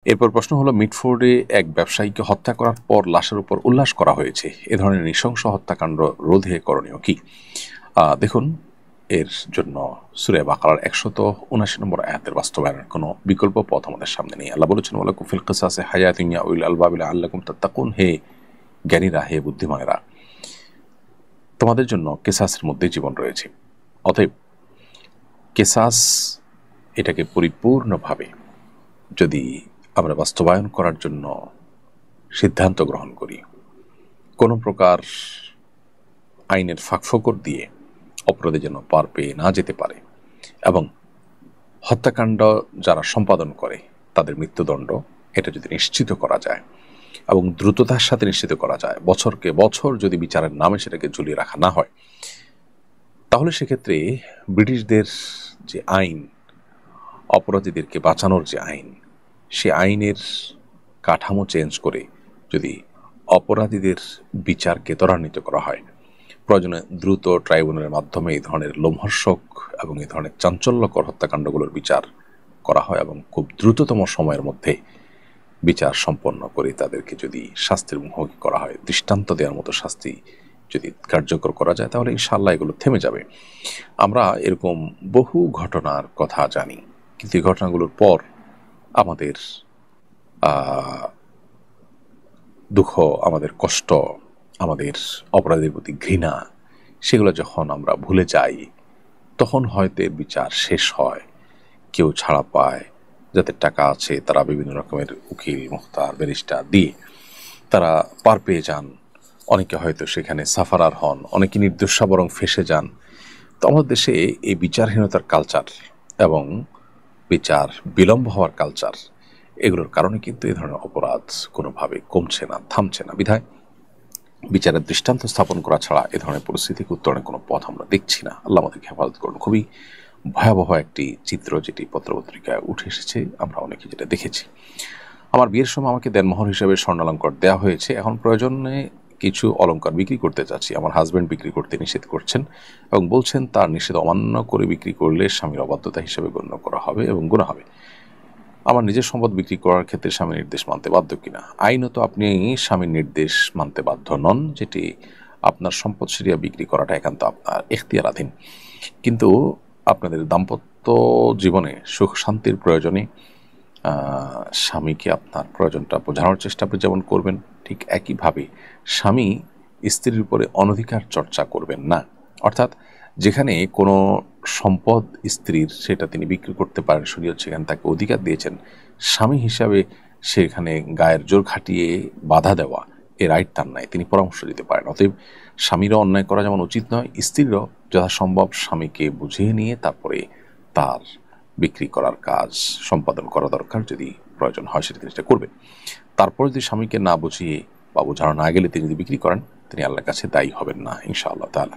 এরপর প্রশ্ন হলো, মিটফোর্ডে এক ব্যবসায়ীকে হত্যা করার পর লাশের উপর উল্লাস করা হয়েছে। এ ধরনের নৃশংস হত্যাকাণ্ড রোধে করণীয় কি? দেখুন, এর জন্য সূরা বাকারার 179 নম্বর আয়াতের বাস্তবায়নের কোনো বিকল্প পথ আমাদের সামনে নেই। আল্লাহ বলেছেন, ওয়ালাকুম ফিল কিসাসি হায়াতুন ইয়া উলিল আলবাব লাআল্লাকুম তাত্তাকুন। হে জ্ঞানীরা, হে বুদ্ধিমানেরা, তোমাদের জন্য কেসাসের মধ্যে জীবন রয়েছে। অতএব কেসাস এটাকে পরিপূর্ণভাবে যদি আমরা বাস্তবায়ন করার জন্য সিদ্ধান্ত গ্রহণ করি, কোনো প্রকার আইনের ফাঁকফোকর দিয়ে অপরাধী যেন পার পেয়ে না যেতে পারে, এবং হত্যাকাণ্ড যারা সম্পাদন করে তাদের মৃত্যুদণ্ড এটা যদি নিশ্চিত করা যায় এবং দ্রুততার সাথে নিশ্চিত করা যায়, বছরকে বছর যদি বিচারের নামে সেটাকে ঝুলিয়ে রাখা না হয়, তাহলে সেক্ষেত্রে ব্রিটিশদের যে আইন, অপরাধীদেরকে বাঁচানোর যে আইন, সে আইনের কাঠামো চেঞ্জ করে যদি অপরাধীদের বিচারকে ত্বরান্বিত করা হয়, প্রয়োজনে দ্রুত ট্রাইব্যুনালের মাধ্যমে এই ধরনের লোমহর্ষক এবং এই ধরনের চাঞ্চল্যকর হত্যাকাণ্ডগুলোর বিচার করা হয় এবং খুব দ্রুততম সময়ের মধ্যে বিচার সম্পন্ন করে তাদেরকে যদি শাস্তির মুখোমুখি করা হয়, দৃষ্টান্ত দেওয়ার মতো শাস্তি যদি কার্যকর করা যায়, তাহলে ইনশাআল্লাহ এগুলো থেমে যাবে। আমরা এরকম বহু ঘটনার কথা জানি, কিন্তু এই ঘটনাগুলোর পর আমাদের দুঃখ, আমাদের কষ্ট, আমাদের অপরাধের প্রতি ঘৃণা, সেগুলো যখন আমরা ভুলে যাই, তখন হয়তো বিচার শেষ হয়, কেউ ছাড়া পায়, যাদের টাকা আছে তারা বিভিন্ন রকমের উকিল, মুখতার, ব্যারিস্টার দিয়ে তারা পার পেয়ে যান, অনেকে হয়তো সেখানে সাফারার হন, অনেকে নির্দোষা বরং ফেঁসে যান। তো আমাদের দেশে এই বিচারহীনতার কালচার এবং বিচার বিলম্ব হওয়ার কালচার, এগুলোর কারণে কিন্তু এই ধরনের অপরাধ কোনোভাবে কমছে না, থামছে না। বিধায় বিচারের দৃষ্টান্ত স্থাপন করা ছাড়া এ ধরনের পরিস্থিতিকে উত্তরণের কোনো পথ আমরা দেখছি না। আল্লাহ আমাদেরকে হেফাজত করুন। খুবই ভয়াবহ একটি চিত্র যেটি পত্রপত্রিকায় উঠে এসেছে, আমরা অনেকে যেটা দেখেছি। আমার বিয়ের সময় আমাকে দেনমোহর হিসেবে স্বর্ণালঙ্কার দেওয়া হয়েছে, এখন প্রয়োজনে কিছু অলঙ্কার বিক্রি করতে চাচ্ছি। আমার হাজব্যান্ড বিক্রি করতে নিষেধ করছেন এবং বলছেন তার নিষেধ অমান্য করে বিক্রি করলে স্বামীর অবাধ্যতা হিসেবে গণ্য করা হবে এবং গুনাহ হবে। আমার নিজের সম্পদ বিক্রি করার ক্ষেত্রে স্বামীর নির্দেশ মানতে বাধ্য কিনা? আইনত আপনি স্বামীর নির্দেশ মানতে বাধ্য নন, যেটি আপনার সম্পদ সেরিয়া বিক্রি করাটা একান্ত আপনার এখতিয়ারাধীন। কিন্তু আপনাদের দাম্পত্য জীবনে সুখ শান্তির প্রয়োজনে স্বামীকে আপনার প্রয়োজনটা বোঝানোর চেষ্টা আপনি যেমন করবেন, ঠিক একইভাবে স্বামী স্ত্রীর উপরে অনধিকার চর্চা করবেন না। অর্থাৎ যেখানে কোনো সম্পদ স্ত্রীর, সেটা তিনি বিক্রি করতে পারেন, শরীয়ত সেখানে তাকে অধিকার দিয়েছেন, স্বামী হিসাবে সেখানে গায়ের জোর খাটিয়ে বাধা দেওয়া এ রাইট তার নাই, তিনি পরামর্শ দিতে পারেন। অতএব স্বামীরও অন্যায় করা যেমন উচিত নয়, স্ত্রীরও যথাসম্ভব স্বামীকে বুঝিয়ে নিয়ে তারপরে তার বিক্রি করার কাজ সম্পাদন করা দরকার। যদি প্রয়োজন হয় সেটা তিনি করবেন। তারপর যদি স্বামীকে না বুঝিয়ে বা বোঝানো না গেলে তিনি যদি বিক্রি করেন, তিনি আল্লাহর কাছে দায়ী হবেন না ইনশাআল্লাহ তাআলা।